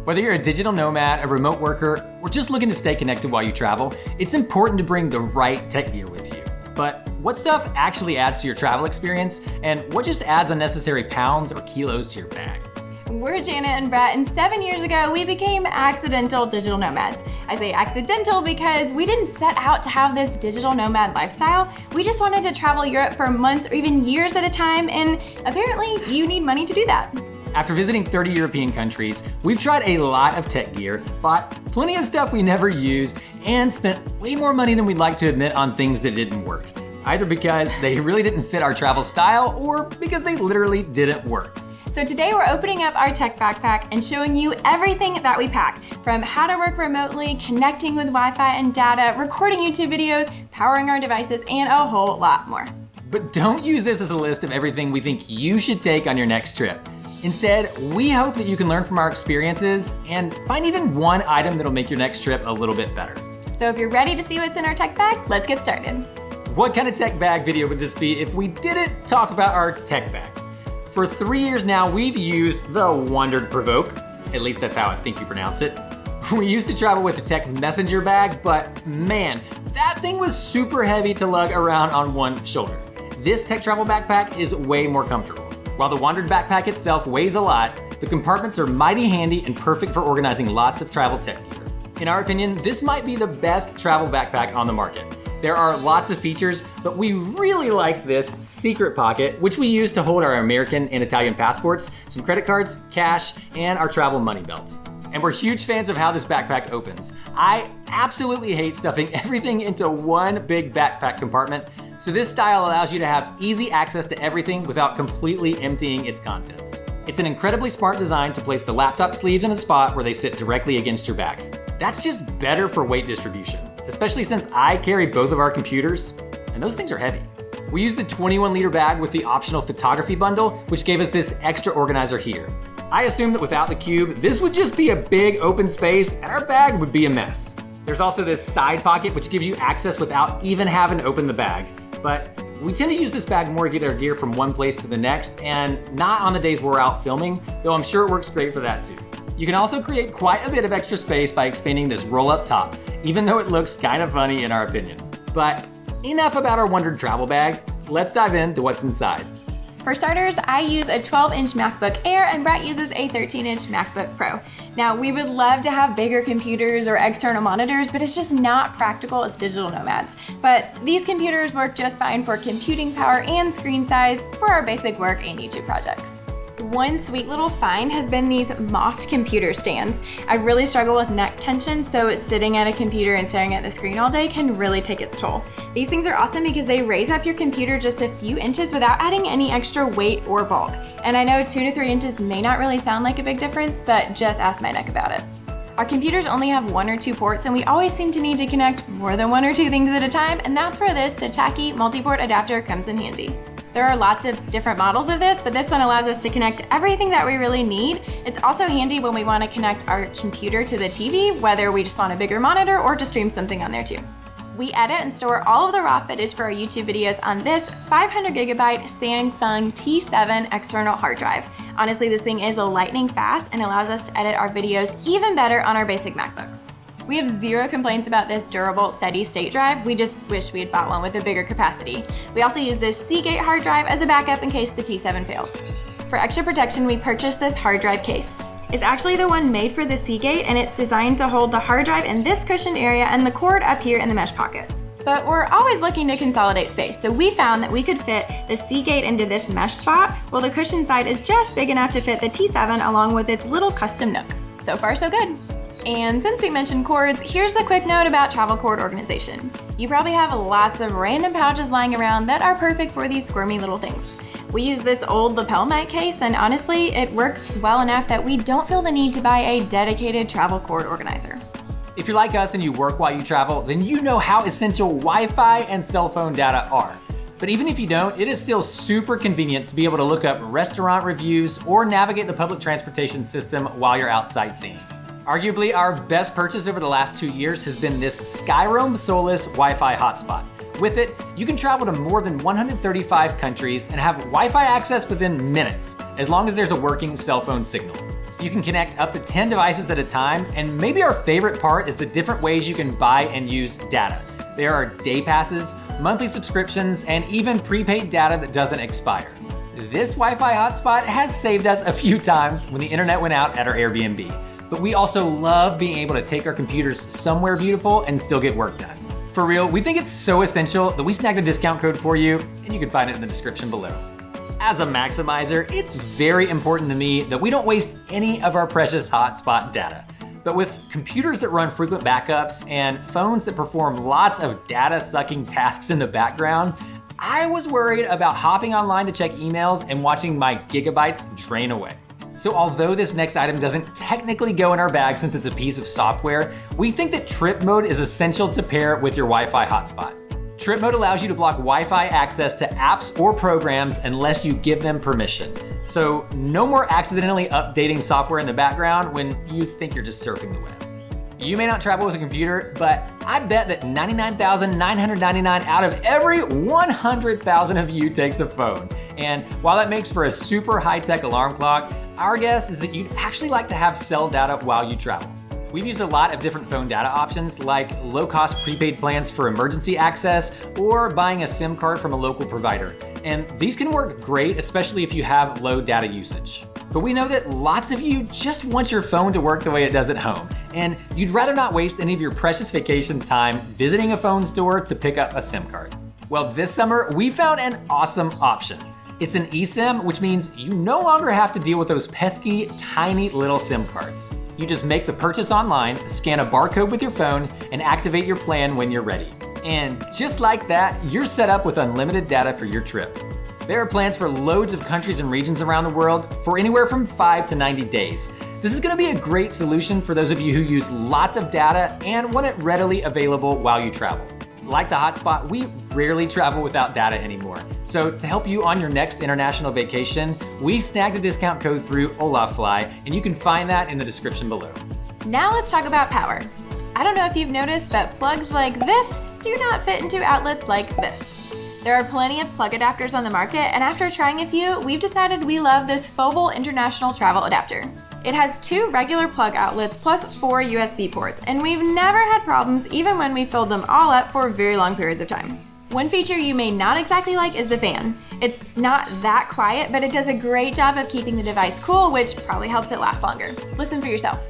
Whether you're a digital nomad, a remote worker, or just looking to stay connected while you travel, it's important to bring the right tech gear with you. But what stuff actually adds to your travel experience, and what just adds unnecessary pounds or kilos to your bag? We're Jana and Brett, and 7 years ago, we became accidental digital nomads. I say accidental because we didn't set out to have this digital nomad lifestyle. We just wanted to travel Europe for months or even years at a time, and apparently you need money to do that. After visiting 30 European countries, we've tried a lot of tech gear, bought plenty of stuff we never used, and spent way more money than we'd like to admit on things that didn't work. Either because they really didn't fit our travel style, or because they literally didn't work. So today we're opening up our tech backpack and showing you everything that we pack, from how to work remotely, connecting with Wi-Fi and data, recording YouTube videos, powering our devices, and a whole lot more. But don't use this as a list of everything we think you should take on your next trip. Instead, we hope that you can learn from our experiences and find even one item that'll make your next trip a little bit better. So if you're ready to see what's in our tech bag, let's get started. What kind of tech bag video would this be if we didn't talk about our tech bag? For 3 years now, we've used the Wondered Provoke. At least that's how I think you pronounce it. We used to travel with a tech messenger bag, but man, that thing was super heavy to lug around on one shoulder. This tech travel backpack is way more comfortable. While the Wandered backpack itself weighs a lot, the compartments are mighty handy and perfect for organizing lots of travel tech gear. In our opinion, this might be the best travel backpack on the market. There are lots of features, but we really like this secret pocket, which we use to hold our American and Italian passports, some credit cards, cash, and our travel money belt. And we're huge fans of how this backpack opens. I absolutely hate stuffing everything into one big backpack compartment, so this style allows you to have easy access to everything without completely emptying its contents. It's an incredibly smart design to place the laptop sleeves in a spot where they sit directly against your back. That's just better for weight distribution, especially since I carry both of our computers, and those things are heavy. We use the 21-liter bag with the optional photography bundle, which gave us this extra organizer here. I assumed that without the cube, this would just be a big open space and our bag would be a mess. There's also this side pocket, which gives you access without even having to open the bag. But we tend to use this bag more to get our gear from one place to the next, and not on the days we're out filming, though I'm sure it works great for that too. You can also create quite a bit of extra space by expanding this roll-up top, even though it looks kind of funny in our opinion. But enough about our Wondered travel bag, let's dive into what's inside. For starters, I use a 12-inch MacBook Air and Brett uses a 13-inch MacBook Pro. Now, we would love to have bigger computers or external monitors, but it's just not practical as digital nomads. But these computers work just fine for computing power and screen size for our basic work and YouTube projects. One sweet little find has been these mocked computer stands. I really struggle with neck tension, so sitting at a computer and staring at the screen all day can really take its toll. These things are awesome because they raise up your computer just a few inches without adding any extra weight or bulk. And I know 2 to 3 inches may not really sound like a big difference, but just ask my neck about it. Our computers only have 1 or 2 ports, and we always seem to need to connect more than 1 or 2 things at a time, and that's where this Sataki multi-port adapter comes in handy. There are lots of different models of this, but this one allows us to connect everything that we really need. It's also handy when we want to connect our computer to the TV, whether we just want a bigger monitor or to stream something on there too. We edit and store all of the raw footage for our YouTube videos on this 500 gigabyte Samsung T7 external hard drive. Honestly, this thing is lightning fast and allows us to edit our videos even better on our basic MacBooks. We have 0 complaints about this durable, steady state drive. We just wish we had bought one with a bigger capacity. We also use this Seagate hard drive as a backup in case the T7 fails. For extra protection, we purchased this hard drive case. It's actually the one made for the Seagate, and it's designed to hold the hard drive in this cushioned area and the cord up here in the mesh pocket. But we're always looking to consolidate space, so we found that we could fit the Seagate into this mesh spot, while the cushion side is just big enough to fit the T7 along with its little custom nook. So far, so good. And since we mentioned cords, here's a quick note about travel cord organization. You probably have lots of random pouches lying around that are perfect for these squirmy little things. We use this old lapel mic case, and honestly, it works well enough that we don't feel the need to buy a dedicated travel cord organizer. If you're like us and you work while you travel, then you know how essential Wi-Fi and cell phone data are. But even if you don't, it is still super convenient to be able to look up restaurant reviews or navigate the public transportation system while you're out sightseeing. Arguably, our best purchase over the last 2 years has been this Skyroam Solus Wi-Fi hotspot. With it, you can travel to more than 135 countries and have Wi-Fi access within minutes, as long as there's a working cell phone signal. You can connect up to 10 devices at a time, and maybe our favorite part is the different ways you can buy and use data. There are day passes, monthly subscriptions, and even prepaid data that doesn't expire. This Wi-Fi hotspot has saved us a few times when the internet went out at our Airbnb, but we also love being able to take our computers somewhere beautiful and still get work done. For real, we think it's so essential that we snagged a discount code for you, and you can find it in the description below. As a maximizer, it's very important to me that we don't waste any of our precious hotspot data. But with computers that run frequent backups and phones that perform lots of data-sucking tasks in the background, I was worried about hopping online to check emails and watching my gigabytes drain away. So although this next item doesn't technically go in our bag since it's a piece of software, we think that trip mode is essential to pair with your Wi-Fi hotspot. Trip mode allows you to block Wi-Fi access to apps or programs unless you give them permission. So no more accidentally updating software in the background when you think you're just surfing the web. You may not travel with a computer, but I bet that 99,999 out of every 100,000 of you takes a phone. And while that makes for a super high-tech alarm clock, our guess is that you'd actually like to have cell data while you travel. We've used a lot of different phone data options like low-cost prepaid plans for emergency access or buying a SIM card from a local provider. And these can work great, especially if you have low data usage. But we know that lots of you just want your phone to work the way it does at home, and you'd rather not waste any of your precious vacation time visiting a phone store to pick up a SIM card. Well, this summer, we found an awesome option. It's an eSIM, which means you no longer have to deal with those pesky, tiny little SIM cards. You just make the purchase online, scan a barcode with your phone, and activate your plan when you're ready. And just like that, you're set up with unlimited data for your trip. There are plans for loads of countries and regions around the world for anywhere from 5 to 90 days. This is gonna be a great solution for those of you who use lots of data and want it readily available while you travel. Like the hotspot, we rarely travel without data anymore. So to help you on your next international vacation, we snagged a discount code through Olafly, and you can find that in the description below. Now let's talk about power. I don't know if you've noticed, but plugs like this do not fit into outlets like this. There are plenty of plug adapters on the market, and after trying a few, we've decided we love this Foval International Travel Adapter. It has 2 regular plug outlets plus 4 USB ports, and we've never had problems even when we filled them all up for very long periods of time. One feature you may not exactly like is the fan. It's not that quiet, but it does a great job of keeping the device cool, which probably helps it last longer. Listen for yourself.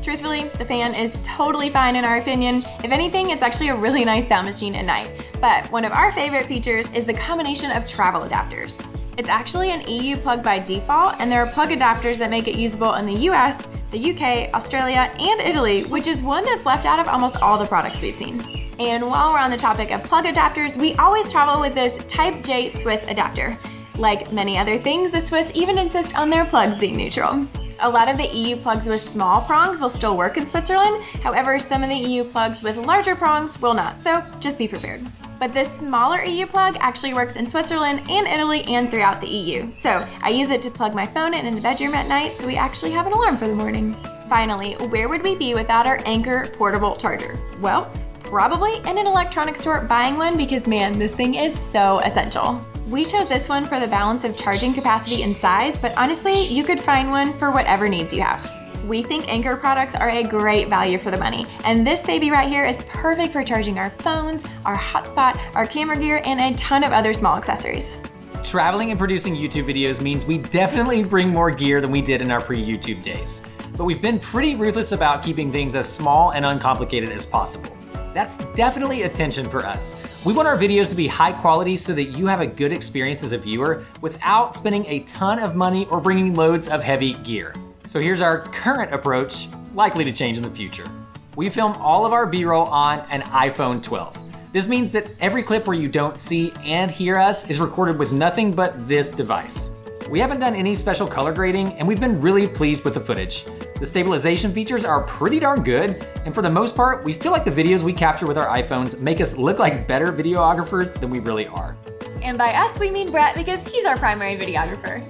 Truthfully, the fan is totally fine in our opinion. If anything, it's actually a really nice sound machine at night. But one of our favorite features is the combination of travel adapters. It's actually an EU plug by default, and there are plug adapters that make it usable in the US, the UK, Australia, and Italy, which is one that's left out of almost all the products we've seen. And while we're on the topic of plug adapters, we always travel with this Type J Swiss adapter. Like many other things, the Swiss even insist on their plugs being neutral. A lot of the EU plugs with small prongs will still work in Switzerland. However, some of the EU plugs with larger prongs will not, so just be prepared. But this smaller EU plug actually works in Switzerland and Italy and throughout the EU. So I use it to plug my phone in the bedroom at night so we actually have an alarm for the morning. Finally, where would we be without our Anker portable charger? Well, probably in an electronics store buying one because man, this thing is so essential. We chose this one for the balance of charging capacity and size, but honestly, you could find one for whatever needs you have. We think Anker products are a great value for the money, and this baby right here is perfect for charging our phones, our hotspot, our camera gear, and a ton of other small accessories. Traveling and producing YouTube videos means we definitely bring more gear than we did in our pre-YouTube days. But we've been pretty ruthless about keeping things as small and uncomplicated as possible. That's definitely a tension for us. We want our videos to be high quality so that you have a good experience as a viewer without spending a ton of money or bringing loads of heavy gear. So here's our current approach, likely to change in the future. We film all of our B-roll on an iPhone 12. This means that every clip where you don't see and hear us is recorded with nothing but this device. We haven't done any special color grading, and we've been really pleased with the footage. The stabilization features are pretty darn good, and for the most part, we feel like the videos we capture with our iPhones make us look like better videographers than we really are. And by us, we mean Brett because he's our primary videographer.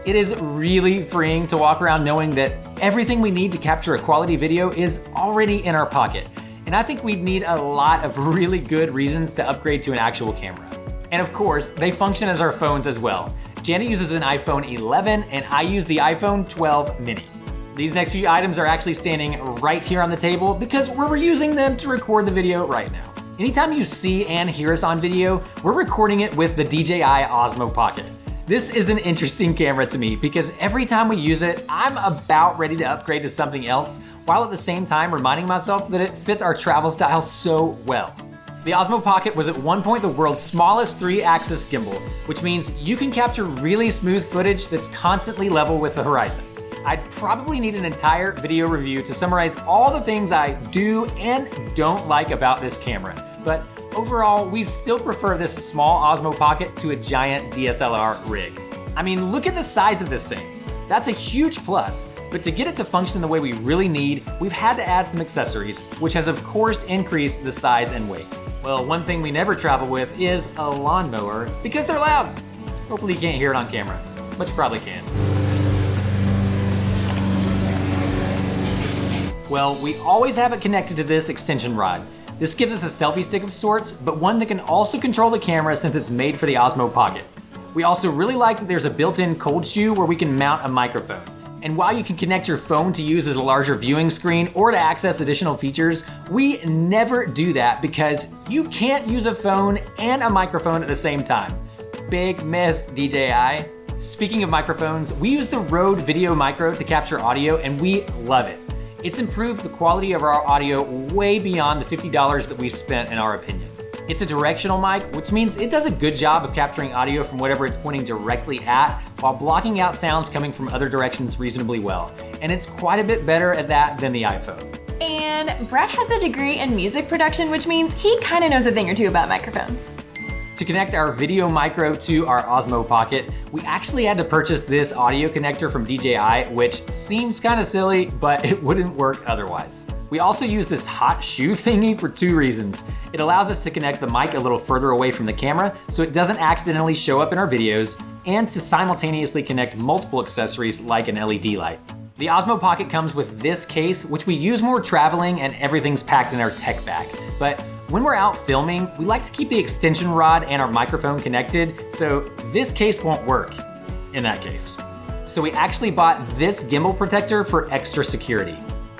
It is really freeing to walk around knowing that everything we need to capture a quality video is already in our pocket. And I think we'd need a lot of really good reasons to upgrade to an actual camera. And of course, they function as our phones as well. Jana uses an iPhone 11 and I use the iPhone 12 mini. These next few items are actually standing right here on the table because we're using them to record the video right now. Anytime you see and hear us on video, we're recording it with the DJI Osmo Pocket. This is an interesting camera to me because every time we use it, I'm about ready to upgrade to something else, while at the same time reminding myself that it fits our travel style so well. The Osmo Pocket was at one point the world's smallest 3-axis gimbal, which means you can capture really smooth footage that's constantly level with the horizon. I'd probably need an entire video review to summarize all the things I do and don't like about this camera, but overall, we still prefer this small Osmo Pocket to a giant DSLR rig. I mean, look at the size of this thing. That's a huge plus, but to get it to function the way we really need, we've had to add some accessories, which has of course increased the size and weight. Well, one thing we never travel with is a lawnmower because they're loud. Hopefully you can't hear it on camera, but you probably can. Well, we always have it connected to this extension rod. This gives us a selfie stick of sorts, but one that can also control the camera since it's made for the Osmo Pocket. We also really like that there's a built-in cold shoe where we can mount a microphone. And while you can connect your phone to use as a larger viewing screen or to access additional features, we never do that because you can't use a phone and a microphone at the same time. Big miss, DJI. Speaking of microphones, we use the Rode Video Micro to capture audio and we love it. It's improved the quality of our audio way beyond the $50 that we spent in our opinion. It's a directional mic, which means it does a good job of capturing audio from whatever it's pointing directly at, while blocking out sounds coming from other directions reasonably well. And it's quite a bit better at that than the iPhone. And Brett has a degree in music production, which means he kind of knows a thing or two about microphones. To connect our Video Micro to our Osmo Pocket, we actually had to purchase this audio connector from DJI, which seems kind of silly, but it wouldn't work otherwise. We also use this hot shoe thingy for 2 reasons. It allows us to connect the mic a little further away from the camera so it doesn't accidentally show up in our videos, and to simultaneously connect multiple accessories like an LED light. The Osmo Pocket comes with this case, which we use more traveling and everything's packed in our tech bag. But when we're out filming, we like to keep the extension rod and our microphone connected, so this case won't work in that case. So we actually bought this gimbal protector for extra security.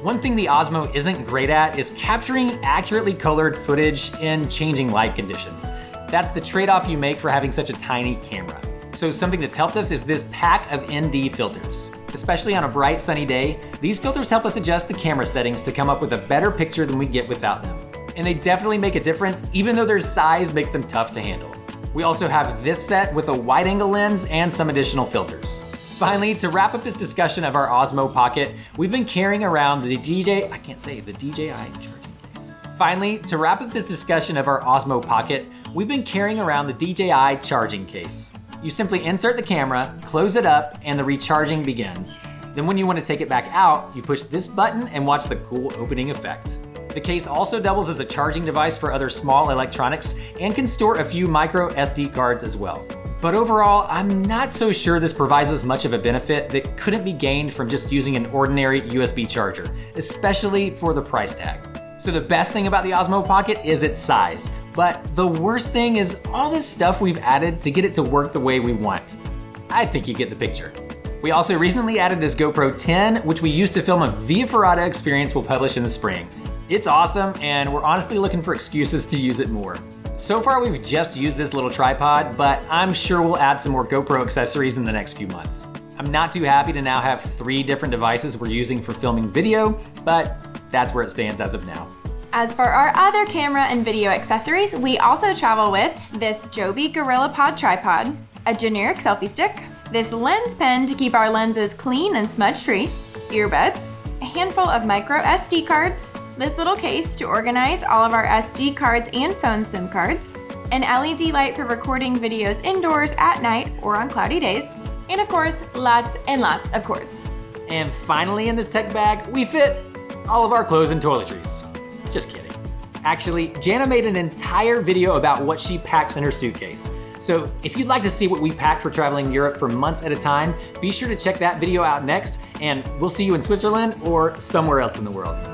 One thing the Osmo isn't great at is capturing accurately colored footage in changing light conditions. That's the trade-off you make for having such a tiny camera. So something that's helped us is this pack of ND filters. Especially on a bright sunny day, these filters help us adjust the camera settings to come up with a better picture than we get without them. And they definitely make a difference, even though their size makes them tough to handle. We also have this set with a wide angle lens and some additional filters. Finally, to wrap up this discussion of our Osmo Pocket, we've been carrying around the DJI charging case. Finally, to wrap up this discussion of our Osmo Pocket, we've been carrying around the DJI charging case. You simply insert the camera, close it up, and the recharging begins. Then when you want to take it back out, you push this button and watch the cool opening effect. The case also doubles as a charging device for other small electronics and can store a few micro SD cards as well. But overall, I'm not so sure this provides us much of a benefit that couldn't be gained from just using an ordinary USB charger, especially for the price tag. So the best thing about the Osmo Pocket is its size, but the worst thing is all this stuff we've added to get it to work the way we want. I think you get the picture. We also recently added this GoPro 10, which we used to film a Via Ferrata experience we'll publish in the spring. It's awesome, and we're honestly looking for excuses to use it more. So far, we've just used this little tripod, but I'm sure we'll add some more GoPro accessories in the next few months. I'm not too happy to now have 3 different devices we're using for filming video, but that's where it stands as of now. As for our other camera and video accessories, we also travel with this Joby GorillaPod tripod, a generic selfie stick, this lens pen to keep our lenses clean and smudge-free, earbuds, a handful of micro SD cards, this little case to organize all of our SD cards and phone SIM cards, an LED light for recording videos indoors at night or on cloudy days, and of course, lots and lots of cords. And finally in this tech bag, we fit all of our clothes and toiletries. Just kidding. Actually, Jana made an entire video about what she packs in her suitcase. So if you'd like to see what we packed for traveling Europe for months at a time, be sure to check that video out next, and we'll see you in Switzerland or somewhere else in the world.